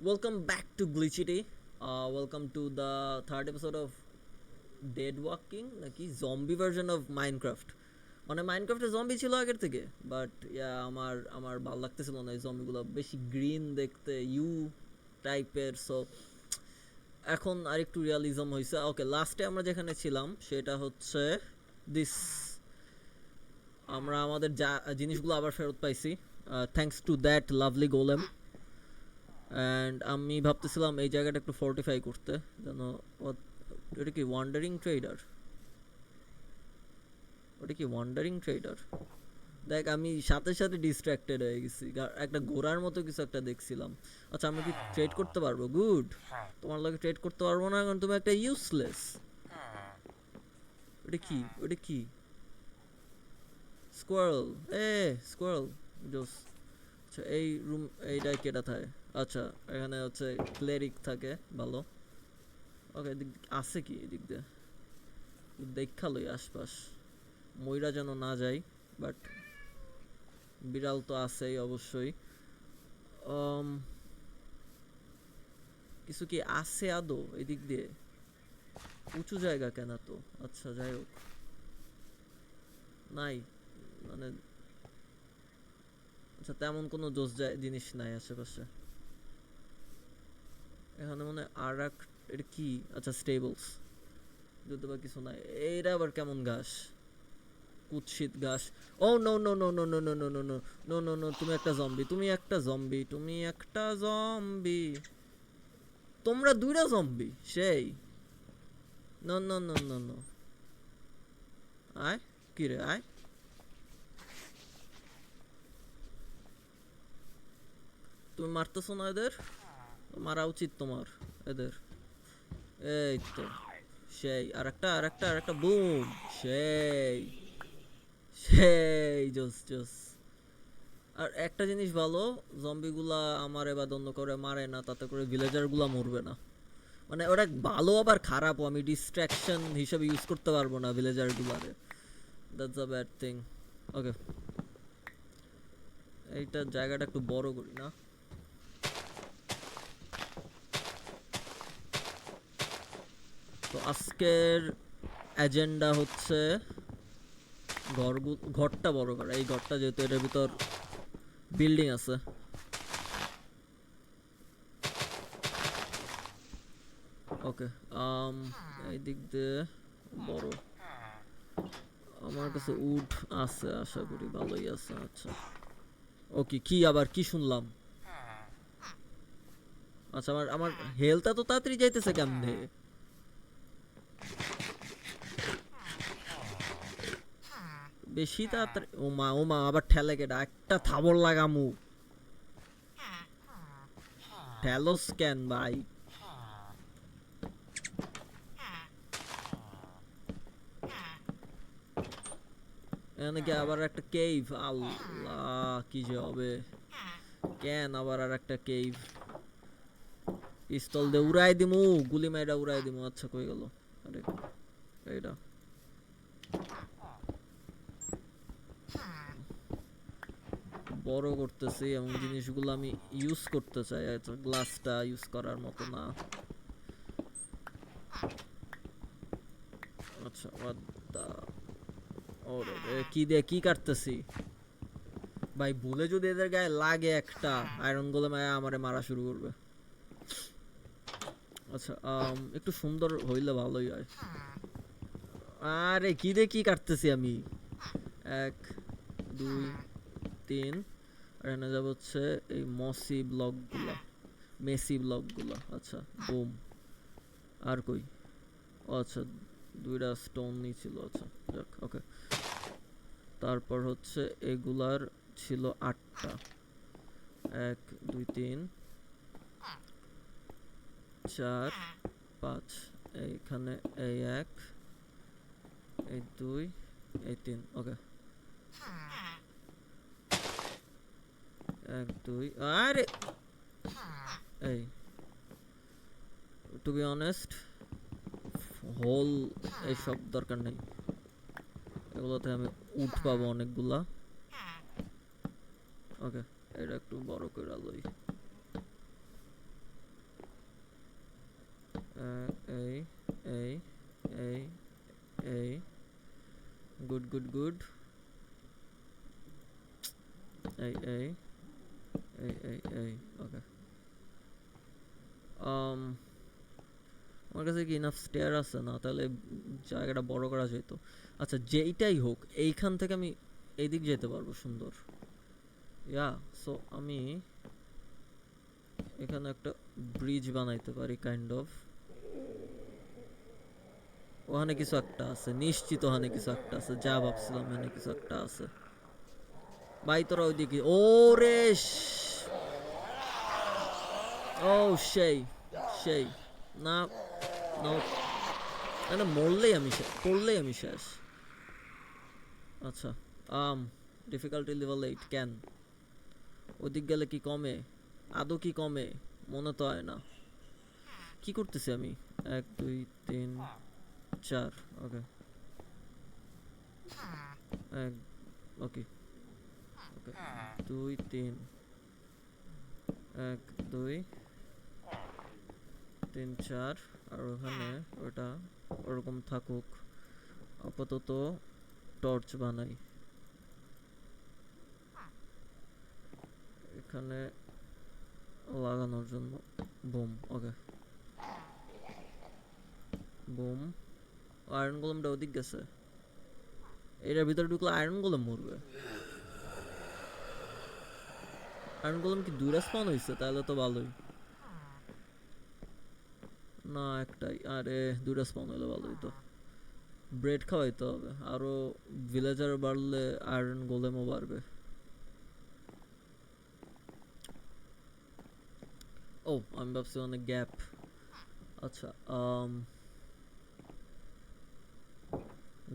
Welcome back to Glitchity. Welcome to the third episode of Dead Walking, নাকি zombie version of Minecraft. মানে মাইনক্রাফটে zombie ছিল আগের থেকে, but আমার ভালো লাগতেছিল না এই জম্বিগুলো, বেশি গ্রিন দেখতে, ইউ টাইপের। সো এখন আরেকটু রিয়ালিজম হয়েছে। ওকে, লাস্টে আমরা যেখানে ছিলাম সেটা হচ্ছে দিস, আমরা আমাদের যা জিনিসগুলো আবার ফেরত পাইছি, thanks to that lovely golem. And আমি ভাবতেছিলাম এই জায়গাটা একটু ফোর্টিফাই করতে, যেন এটা কি ওয়ান্ডারিং ট্রেডার? ওটা কি ওয়ান্ডারিং ট্রেডার? দেখ, আমি সাথে সাথে ডিস্ট্র্যাক্টেড হয়ে গেছি, একটা ঘোড়ার মতো কিছু একটা দেখছিলাম। আচ্ছা, আমরা কি ট্রেড করতে পারবো? গুড। তোমার লাগে ট্রেড করতে পারবো না, কারণ তুমি একটা ইউজলেস। ওটা কি? ওটা কি? স্কোয়ারল। এ স্কোয়ারল, জোস। আচ্ছা, এই রুম, এইটা কেটা থাকে? আচ্ছা, এখানে হচ্ছে ক্লেরিক থাকে, ভালো। ওকে, এদিক আছে কি এদিক দিয়ে? দেখা লই আশপাশ, ময়রা যেন না যাই। বাট বিড়াল তো আছেই অবশ্যই। কিছু কি আছে আদৌ এদিক দিয়ে? উঁচু জায়গা কেন তো? আচ্ছা, যাই হোক, নাই মানে, আচ্ছা তেমন কোনো জিনিস নাই আশেপাশে। এখানে মনে আর এক, এটা কি? আচ্ছা, স্টেবলস, যদি বা কিছু নাই। এইটা আবার কেমন ঘাস? কুৎসিত ঘাস। Oh no no no no no no no no no no no no, তুমি একটা জম্বি, তুমি একটা জম্বি, তুমি একটা জম্বি। তোমরা দুইটা জম্বি সেই। No no no no no, আয়। কি রে, আয়। তুমি মারতেছো না এদের? মারা উচিত তোমার এদের। এই তো, সেই। আরেকটা আরেকটা আরেকটা, বুম। সেই সেই, জোস জোস। আর একটা জিনিস ভালো, জম্বিগুলা আমার এবার দ্বন্দ্ব করে মারে না, তাতে করে ভিলেজারগুলা মরবে না। মানে ওটা ভালো আবার খারাপও, আমি ডিস্ট্রাকশন হিসেবে ইউজ করতে পারবো না ভিলেজারগুলারে। That's a bad thing. Okay, এইটা জায়গাটা একটু বড় করি না? তো আজকের এজেন্ডা হচ্ছে ঘরটা বড় করা। এই ঘরটা যেহেতু এটার ভিতর বিল্ডিং আছে। ওকে, এই দিক দিয়ে বড়, আমার কাছে উড আছে, আশা করি ভালোই আছে। আচ্ছা, ওকে, কি আবার কি শুনলাম? আচ্ছা, আমার আমার হেলথটা তো তাড়াতাড়ি যাইতেছে কেমনে? বেশি তাড়াতাড়ি? ওমা ওমা, আবার ঠেলে কেডা? একটা থাবর লাগামু। ঠেলোস কেন ভাই? এখানে কি আবার একটা কেভ? আল্লাহ, কি যে হবে! কেন আবার আর একটা কেভ? পিস্তল দিয়ে উড়াই দিমু, গুলি মাইরা উড়াই দিমু। আচ্ছা, কই গেল? আরে, এইটা বড় করতেছি, এমন জিনিসগুলো আমি ইউজ করতে চাই। আচ্ছা, গ্লাসটা ইউজ করার মতো না। আচ্ছা, ওরে কি দিয়ে কি কাটতেছি ভাই? ভুলে যদি এদের গায়ে লাগে একটা, আয়রন গোলেম আমারে মারা শুরু করবে। আচ্ছা, একটু সুন্দর হইলে ভালোই হয়। আরে কি দিয়ে কি কাটতেছি আমি? এক, দুই, তিন। আর এনে যাব হচ্ছে এই মসি ব্লকগুলা, মেসি ব্লকগুলা। আচ্ছা, বুম। আর কই? ও আচ্ছা, দুইটা স্টোন ছিল। আচ্ছা, যাক, ওকে। তারপর হচ্ছে এগুলার ছিল 8টা। এক, দুই, তিন, চার, পাঁচ। এইখানে এই এক, এই দুই, এই তিন। ওকে, এক, দুই। আরে, এই, টু বি অনেস্ট, হোল এইসব দরকার নেই। এগুলোতে আমি উঠ পাবো অনেকগুলা। ওকে, এটা একটু বড় করে লই। গুড এই এই এই এই এই ওকে আমার কাছে কি ইনাফ স্টেয়ার আছে না, তাহলে জায়গাটা বড় করা যেত। আচ্ছা যেইটাই হোক এইখান থেকে আমি এইদিক যেতে পারবো সুন্দর। ইয়া সো আমি এখানে একটা ব্রিজ বানাইতে পারি কাইন্ড অফ। ওখানে কিছু একটা আছে, নিশ্চিত ওখানে কিছু একটা আছে, যা ভাবছিলাম ওখানে কিছু একটা আছে। ভাই তোরা ওইদিকে ওরে ও সেই সেই না না না মরলেই আমি শেষ, পড়লেই আমি শেষ। আচ্ছা ডিফিকাল্টি লেভেল 8 ক্যান ওদিক গেলে কি কমে? আদৌ কি কমে? মনে তো হয় না। কি করতেছি আমি? 1 2 3 4 ওকে ওকে ওকে 2 3 1 2 3 4 আর ওখানে ওটা ওরকম থাকুক। আপাতত টর্চ বানাই এখানে লাগানোর জন্য। বুম ওকে বুম। আয়রন গোলেমটা ওদিক গেছে, এটার ভিতরে ঢুকলে আয়রন গোলেম মরবে। আয়রন গোলেম কি দুইটা স্পন হয়েছে? তাহলে তো ভালোই। না একটাই, আরে দুইটা স্পন হলে ভালোই তো। ব্রেড খাওয়াইতে হবে, আরো ভিলেজার বাড়লে আয়রন গোলেমও বাড়বে। ও আমি ভাবছি অনেক গ্যাপ। আচ্ছা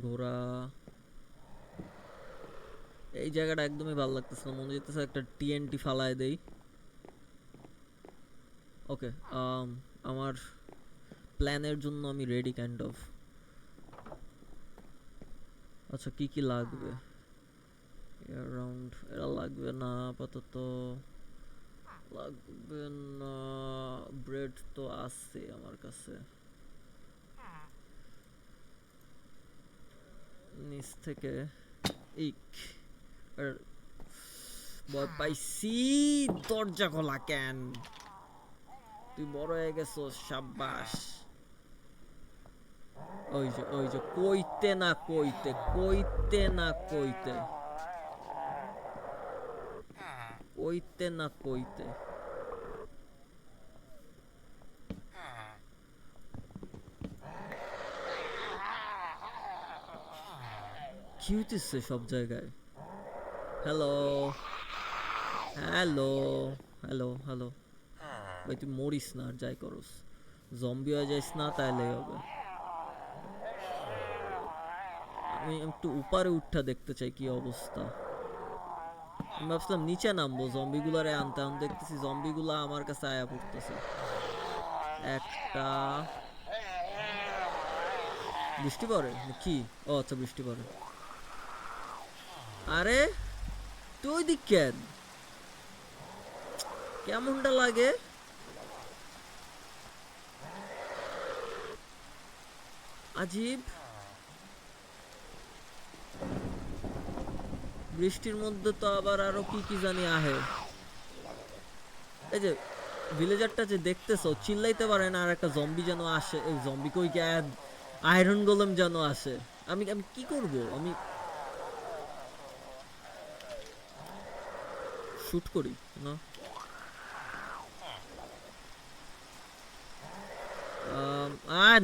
ঘোড়া এই জায়গাটা একদমই ভালো লাগতেছে না, মনে হচ্ছে একটা টিএনটি ফালায় দেই। ওকে আমার প্ল্যানের জন্য আমি রেডি কাইন্ড অফ। আচ্ছা কি কি লাগবে? অ্যারাউন্ড এরা লাগবে না আপাতত, লাগবে না। ব্রেড তো আছে আমার কাছে। নিচ থেকে ইক ভয় পাইছি। দরজা খোলা কেন? তুই বড় হয়ে গেছো, সাব্বাস। ওই যে কইতে না কইতে কইতে না কইতে কইতে না কইতে কি হইতেছে সব জায়গায়? হ্যালো হ্যালো হ্যালো হ্যালো ভাই তুই মরিস না আর যাই করস, জম্বি হয়ে যাইস না তাইলে হবে। আমি একটু উপরে উঠা দেখতে চাই কি অবস্থা। আমি ভাবছিলাম নিচে নামবো জম্বিগুলারে আনতে, আনতে দেখতেছি জম্বিগুলা আমার কাছে আয়া পড়তেছে। একটা বৃষ্টি পড়ে কি? ও আচ্ছা বৃষ্টি পড়ে। আরে তুই দিক কেন? কেমনটা লাগে? আজীব। বৃষ্টির মধ্যে তো আবার আরো কি কি জানি আহে। এই যে ভিলেজারটা যে দেখতেছো চিল্লাইতে পারে না, আর একটা জম্বি যেন আসে। এই জম্বি কই ক্যান আয়রন গোলেম যেন আসে। আমি আমি কি করব? আমি শুট করি না?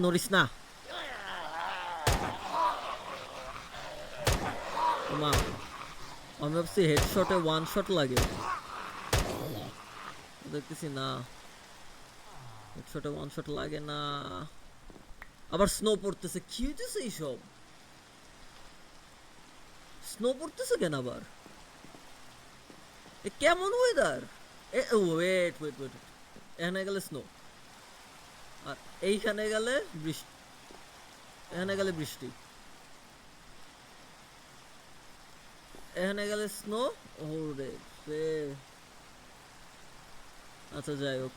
নড়িস না। মা আমি ভাবছি হেডশটে ওয়ান শট লাগে, দেখতেছি না হেডশটে ওয়ান শট লাগে না। আবার স্নো পড়তেছে, কি হইতেছে এইসব? স্নো পড়তেছে কেন আবার? এ কেমন ওয়েদার? ওয়েট ওয়েট ওয়েট, এখানে গেলে স্নো আর এইখানে গেলে বৃষ্টি, এখানে গেলে বৃষ্টি, এখানে গেলে স্নো। ওরে রে। আচ্ছা যাই হোক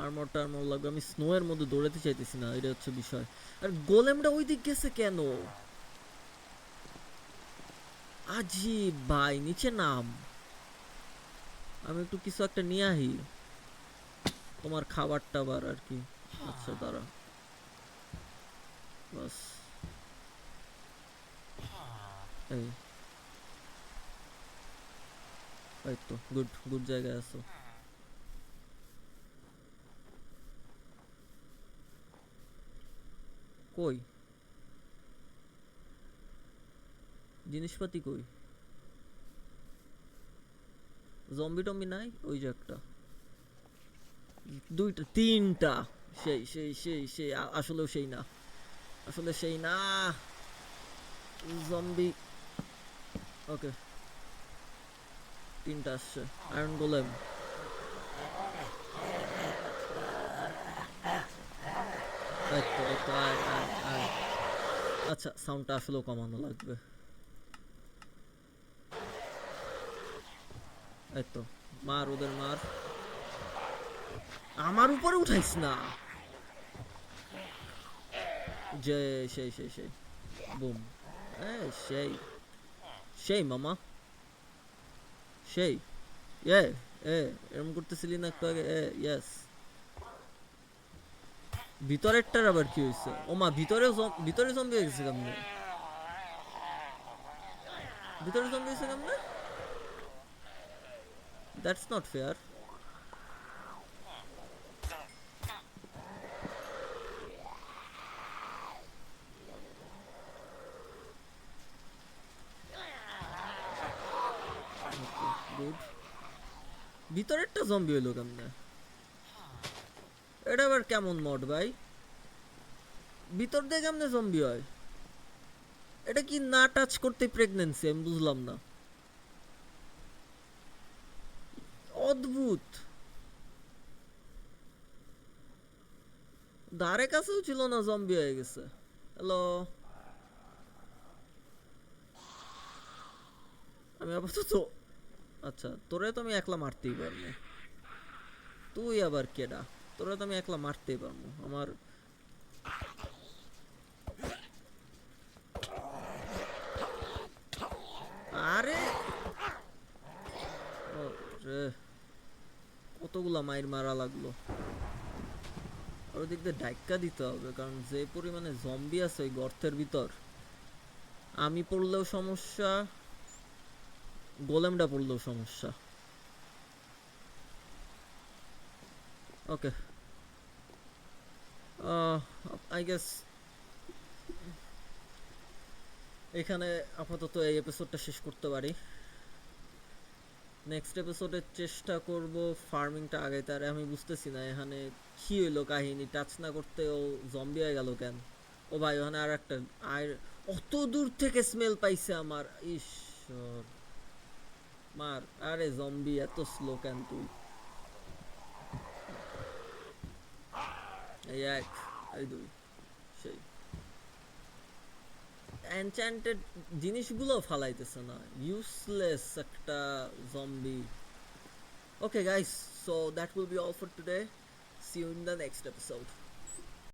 আর্মর লাগবে। আমি স্নো এর মধ্যে দৌড়াতে চাইতেছি না, এটা হচ্ছে বিষয়। আর গোলেমটা ওই দিক গেছে কেন? আজিব ভাই, নিচে নাম, আমি একটু কিছু একটা নিয়ে আহি, তোমার খাবার টাবার আর কি। আচ্ছা দাঁড়া, বাস এই এই তো গুড গুড জায়গায় আছো। কই জিনিসপাতি কই? জম্বি টম্বি নাই? ওই যে একটা, দুইটা তিনটা, সেই সেই সেই সেই আসলেও সেই না, আসলে সেই না, জম্বি। ওকে, তিনটা আসছে। আয়রন গোলেম, এই তো এই তো, আয় আয় আয়। আচ্ছা সাউন্ডটা আসলেও কমানো লাগবে। এই তো, মার ওদের মার, আমার উপরে উঠাইস না। যে সেই সেই সেই, বুম, সেই সেই মামা, সেই এ এ এরকম করতেছিলি না একটু আগে? ইয়েস। ভিতরেরটার আবার কি হয়েছে? ও মা, ভিতরে জম্বি হয়ে গেছে কেমনে? ভিতরে জম্বি হয়েছে কেমনে? That's not fair. গুড। ভিতরেরটা জম্বি হইলো কেমনে? এটা আবার কেমন মড ভাই? ভিতর দিয়ে কেমনে জম্বি হয়? এটা কি না টাচ করতে প্রেগন্যান্সি? আমি বুঝলাম না, অদ্ভুত। ধারে কাছেও ছিল না, জম্বি হয়ে গেছে। হ্যালো, আমি আপাতত, আচ্ছা তোরে তো আমি একলা মারতেই পারবো। তুই আবার কেডা? তোরে তো আমি একলা মারতেই পারবো আমার। আরে ও রে, কতগুলা মাইর মারা লাগলো। আর ওদিক দিয়ে ডাইক্কা দিতে হবে, কারণ যে পরিমাণে জম্বি আছে ওই গর্তের ভিতর, আমি পড়লেও সমস্যা, গোলেমটা পড়লেও সমস্যা। ওকে, আই গেস এখানে আপাতত এই এপিসোডটা শেষ করতে পারি। নেক্সট এপিসোডে চেষ্টা করব ফার্মিংটা আগাইতে। আর আমি বুঝতেছি না এখানে কি হইলো কাহিনী, টাচ না করতে ও জম্বি হয়ে গেল কেন? ও ভাই ওখানে আর একটা, আর অত দূর থেকে স্মেল পাইছে আমার, ঈশ্বর। মার, আরে জম্বি এত স্লো কেন তুই? এই এক, এই দুই, সেই এনচ্যান্টেড জিনিসগুলো ফালাইতেছে না, ইউজলেস একটা zombie. Okay guys, so that will be all for today. See you in the next episode.